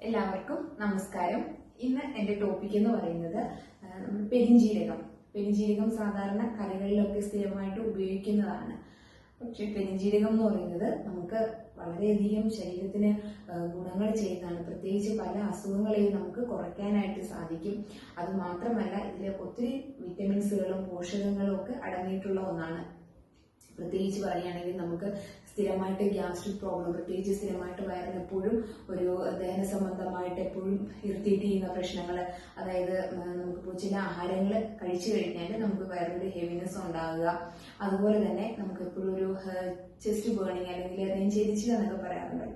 എല്ലാവർക്കും നമസ്കാരം. ഇന്ന് എന്റെ ടോപ്പിക് എന്ന് പറയുന്നത് പെരിഞ്ജീരകം. പെരിഞ്ജീരകം സാധാരണ കറികളിലൊക്കെ സ്ഥിരമായിട്ട് ഉപയോഗിക്കുന്നതാണ്. പക്ഷെ പെരിഞ്ജീരകം എന്ന് പറയുന്നത് നമുക്ക് വളരെയധികം ശരീരത്തിന് ഗുണങ്ങൾ ചെയ്യുന്നതാണ്. പ്രത്യേകിച്ച് പല അസുഖങ്ങളെയും നമുക്ക് കുറയ്ക്കാനായിട്ട് സാധിക്കും. അത് മാത്രമല്ല, ഇതിൽ ഒത്തിരി വിറ്റമിൻസുകളും പോഷകങ്ങളും ഒക്കെ അടങ്ങിയിട്ടുള്ള ഒന്നാണ്. പ്രത്യേകിച്ച് പറയുകയാണെങ്കിൽ നമുക്ക് സ്ഥിരമായിട്ട് ഗ്യാസ്ട്രിക് പ്രോബ്ലം, പ്രത്യേകിച്ച് സ്ഥിരമായിട്ട് വയറിന് എപ്പോഴും ഒരു ദഹന സംബന്ധമായിട്ട് എപ്പോഴും ഇറിറ്റേറ്റ് ചെയ്യുന്ന പ്രശ്നങ്ങൾ, അതായത് നമുക്കിപ്പോൾ ചില ആഹാരങ്ങൾ കഴിച്ചു കഴിഞ്ഞാൽ നമുക്ക് വയറിന്റെ ഹെവിനെസ് ഉണ്ടാകുക, അതുപോലെ തന്നെ നമുക്ക് എപ്പോഴും ഒരു ചെസ്റ്റ് ബേണിങ് അല്ലെങ്കിൽ നെഞ്ചെരിച്ചിൽ എന്നൊക്കെ പറയാറുണ്ട്,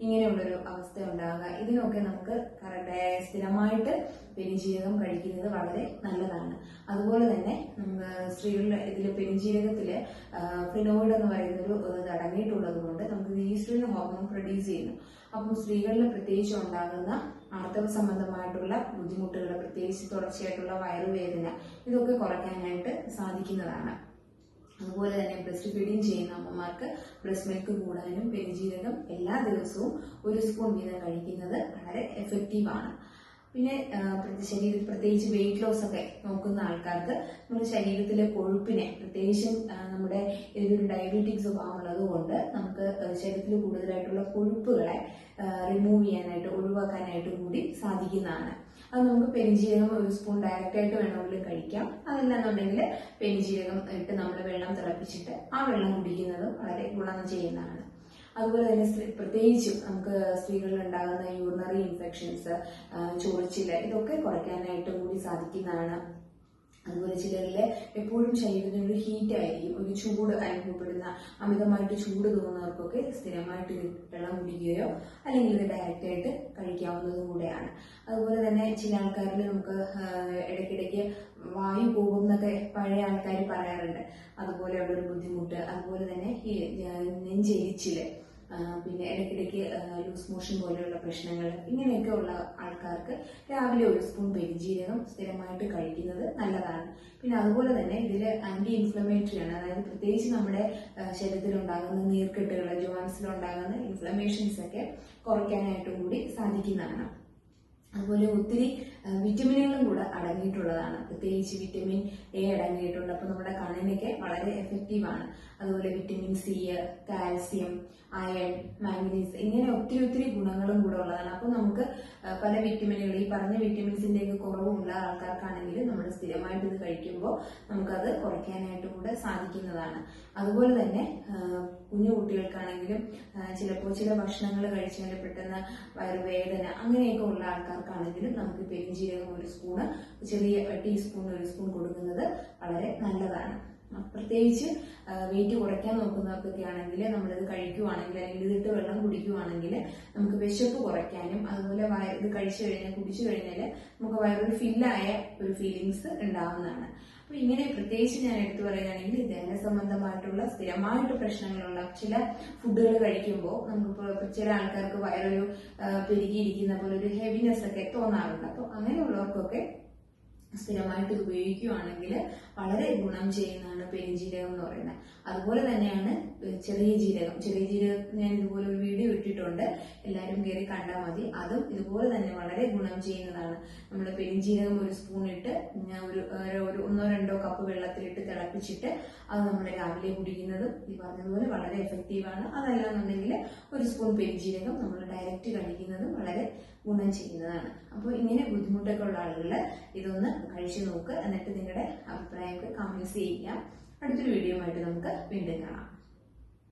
ഇങ്ങനെയുള്ളൊരു അവസ്ഥ ഉണ്ടാകുക, ഇതിനൊക്കെ നമുക്ക് സ്ഥിരമായിട്ട് പെരിഞ്ജീരകം കഴിക്കുന്നത് വളരെ നല്ലതാണ്. അതുപോലെ തന്നെ സ്ത്രീകളുടെ ഇതിൽ പെരിഞ്ജീരകത്തില് ഫിനോയിഡ് എന്ന് പറയുന്നൊരു അടങ്ങിയിട്ടുള്ളത് കൊണ്ട് നമുക്ക് ഈസ്ട്രോജൻ ഹോർമോൺ പ്രൊഡ്യൂസ് ചെയ്യുന്നു. അപ്പം സ്ത്രീകളിൽ പ്രത്യേകിച്ച് ഉണ്ടാകുന്ന ആർത്തവ സംബന്ധമായിട്ടുള്ള ബുദ്ധിമുട്ടുകൾ, പ്രത്യേകിച്ച് തുടർച്ചയായിട്ടുള്ള വയറുവേദന, ഇതൊക്കെ കുറയ്ക്കാനായിട്ട് സാധിക്കുന്നതാണ്. അതുപോലെ തന്നെ ബ്രസ്റ്റ് ഫീഡിങ് ചെയ്യുന്ന അമ്മമാർക്ക് ബ്രസ്റ്റ് മിൽക്ക് കൂടാനും പെരിഞ്ജീരകം എല്ലാ ദിവസവും 1 സ്പൂൺ വീതം കഴിക്കുന്നത് വളരെ എഫക്റ്റീവാണ്. പിന്നെ പ്രത്യേകിച്ച് വെയിറ്റ് ലോസ് ഒക്കെ നോക്കുന്ന ആൾക്കാർക്ക് നമ്മുടെ ശരീരത്തിലെ കൊഴുപ്പിനെ, പ്രത്യേകിച്ചും നമ്മുടെ ഇതൊരു ഡയബറ്റിക് സ്വഭാവമുള്ളത് കൊണ്ട് നമുക്ക് ശരീരത്തിൽ കൂടുതലായിട്ടുള്ള കൊഴുപ്പുകളെ റിമൂവ് ചെയ്യാനായിട്ട്, ഒഴിവാക്കാനായിട്ട് കൂടി സാധിക്കുന്നതാണ്. അത് നമുക്ക് പെരിഞ്ജീരകം 1 സ്പൂൺ ഡയറക്റ്റ് ആയിട്ട് വേണമെങ്കിൽ കഴിക്കാം. അതല്ലാന്നുണ്ടെങ്കിൽ പെരിഞ്ജീരകം ഇട്ട് നമ്മൾ വെള്ളം തിളപ്പിച്ചിട്ട് ആ വെള്ളം കുടിക്കുന്നതും വളരെ ഗുണം ചെയ്യുന്നതാണ്. അതുപോലെ തന്നെ പ്രത്യേകിച്ചും നമുക്ക് സ്ത്രീകളിൽ ഉണ്ടാകുന്ന യൂറിനറി ഇൻഫെക്ഷൻസ്, ചൊറിച്ചില്, ഇതൊക്കെ കുറയ്ക്കാനായിട്ട് കൂടി സാധിക്കുന്നതാണ്. അതുപോലെ ചിലരില് എപ്പോഴും ശരീരത്തിന് ഒരു ഹീറ്റ് ആയിരിക്കും, ഒരു ചൂട് അനുഭവപ്പെടുന്ന, അമിതമായിട്ട് ചൂട് തോന്നുന്നവർക്കൊക്കെ സ്ഥിരമായിട്ട് വെള്ളം കുടിക്കുകയോ അല്ലെങ്കിൽ ഇത് ഡയറക്റ്റ് ആയിട്ട് കഴിക്കാവുന്നതും കൂടെയാണ്. അതുപോലെ തന്നെ ചില ആൾക്കാരിൽ നമുക്ക് ഇടയ്ക്കിടയ്ക്ക് വായു പോകും എന്നൊക്കെ പഴയ ആൾക്കാർ പറയാറുണ്ട്. അതുപോലെയുള്ളൊരു ബുദ്ധിമുട്ട്, അതുപോലെ തന്നെ ഈ നെഞ്ചെരിച്ചില്, പിന്നെ ഇടയ്ക്കിടയ്ക്ക് ലൂസ് മോഷൻ പോലെയുള്ള പ്രശ്നങ്ങൾ, ഇങ്ങനെയൊക്കെ ഉള്ള ആൾക്കാർക്ക് രാവിലെ 1 സ്പൂൺ പെരിഞ്ജീരകം സ്ഥിരമായിട്ട് കഴിക്കുന്നത് നല്ലതാണ്. പിന്നെ അതുപോലെ തന്നെ ഇതിൽ ആന്റി ഇൻഫ്ലമേറ്ററി ആണ്, അതായത് പ്രത്യേകിച്ച് നമ്മുടെ ശരീരത്തിലുണ്ടാകുന്ന നീർക്കെട്ടുകൾ, ജോയിൻസിലുണ്ടാകുന്ന ഇൻഫ്ലമേഷൻസ് ഒക്കെ കുറയ്ക്കാനായിട്ടും കൂടി സാധിക്കുന്നതാണ്. അതുപോലെ ഒത്തിരി വിറ്റമിനുകളും കൂടെ അടങ്ങിയിട്ടുള്ളതാണ്. പ്രത്യേകിച്ച് വിറ്റമിൻ എ അടങ്ങിയിട്ടുണ്ട്. അപ്പൊ നമ്മുടെ കണ്ണിനൊക്കെ വളരെ എഫക്റ്റീവാണ്. അതുപോലെ vitamin C, calcium, iron, manganese, ഇങ്ങനെ ഒത്തിരി ഗുണങ്ങളും കൂടെ ഉള്ളതാണ്. അപ്പൊ നമുക്ക് പല വിറ്റമിനുകൾ, ഈ പറഞ്ഞ വിറ്റമിൻസിന്റെ ഒക്കെ കുറവുള്ള ആൾക്കാർക്കാണെങ്കിൽ നമ്മൾ സ്ഥിരമായിട്ട് ഇത് കഴിക്കുമ്പോൾ നമുക്കത് കുറയ്ക്കാനായിട്ടും കൂടെ സാധിക്കുന്നതാണ്. അതുപോലെ തന്നെ കുഞ്ഞു കുട്ടികൾക്കാണെങ്കിലും ചിലപ്പോൾ ചില ഭക്ഷണങ്ങൾ കഴിച്ചാൽ പെട്ടെന്ന് വയറുവേദന, അങ്ങനെയൊക്കെ ഉള്ള ആൾക്കാർക്കാണെങ്കിലും നമുക്ക് പെരിഞ്ജീരകം 1 സ്പൂണ്, ചെറിയ ടീസ്പൂൺ 1 സ്പൂൺ കൊടുക്കുന്നത് വളരെ നല്ലതാണ്. പ്രത്യേകിച്ച് വെയിറ്റ് കുറയ്ക്കാൻ നോക്കുന്നവർക്കൊക്കെ ആണെങ്കിൽ നമ്മളിത് കഴിക്കുവാണെങ്കിൽ, അല്ലെങ്കിൽ ഇതിട്ട് വെള്ളം കുടിക്കുവാണെങ്കിൽ നമുക്ക് വിശപ്പ് കുറയ്ക്കാനും, അതുപോലെ ഇത് കഴിച്ചു കഴിഞ്ഞാൽ, കുടിച്ചു കഴിഞ്ഞാൽ നമുക്ക് വയറൊരു ഫില്ലായ ഒരു ഫീലിങ്സ് ഉണ്ടാവുന്നതാണ്. അപ്പൊ ഇങ്ങനെ പ്രത്യേകിച്ച് ഞാൻ എടുത്തു പറയുകയാണെങ്കിൽ ദഹന സംബന്ധമായിട്ടുള്ള സ്ഥിരമായിട്ട് പ്രശ്നങ്ങളുള്ള ചില ഫുഡുകൾ കഴിക്കുമ്പോൾ നമുക്ക് ചില ആൾക്കാർക്ക് വയറൊരു പെരുകിയിരിക്കുന്ന പോലെ ഒരു ഹെവിനെസ് ഒക്കെ തോന്നാറുണ്ട്. അപ്പൊ അങ്ങനെയുള്ളവർക്കൊക്കെ സ്ഥിരമായിട്ട് ഇത് ഉപയോഗിക്കുകയാണെങ്കിൽ വളരെ ഗുണം ചെയ്യുന്നതാണ് പെരിഞ്ജീരകം എന്ന് പറയുന്നത്. അതുപോലെ തന്നെയാണ് ചെറിയ ജീരകം. ചെറിയ ജീരകം ഞാൻ ഇതുപോലെ ഒരു വീഡിയോ ഇട്ടിട്ടുണ്ട്, എല്ലാവരും കയറി കണ്ടാൽ മതി. അതും ഇതുപോലെ തന്നെ വളരെ ഗുണം ചെയ്യുന്നതാണ്. നമ്മൾ പെരിഞ്ജീരകം 1 സ്പൂൺ ഇട്ട് ഒരു 1-2 കപ്പ് വെള്ളത്തിലിട്ട് തിളപ്പിച്ചിട്ട് അത് നമ്മൾ രാവിലെ കുടിക്കുന്നതും ഈ പറഞ്ഞതുപോലെ വളരെ എഫക്റ്റീവാണ്. അതല്ലാന്നുണ്ടെങ്കിൽ 1 സ്പൂൺ പെരിഞ്ജീരകം നമ്മൾ ഡയറക്റ്റ് കഴിക്കുന്നതും വളരെ ഗുണം ചെയ്യുന്നതാണ്. അപ്പോൾ ഇങ്ങനെ ബുദ്ധിമുട്ടൊക്കെ ഉള്ള ആളുകൾ ഇതൊന്ന് കഴിച്ചു നോക്ക്. എന്നിട്ട് നിങ്ങളുടെ അഭിപ്രായമൊക്കെ കമന്റ്സ് ചെയ്യുക. അടുത്തൊരു വീഡിയോ ആയിട്ട് നമുക്ക് വീണ്ടും കാണാം.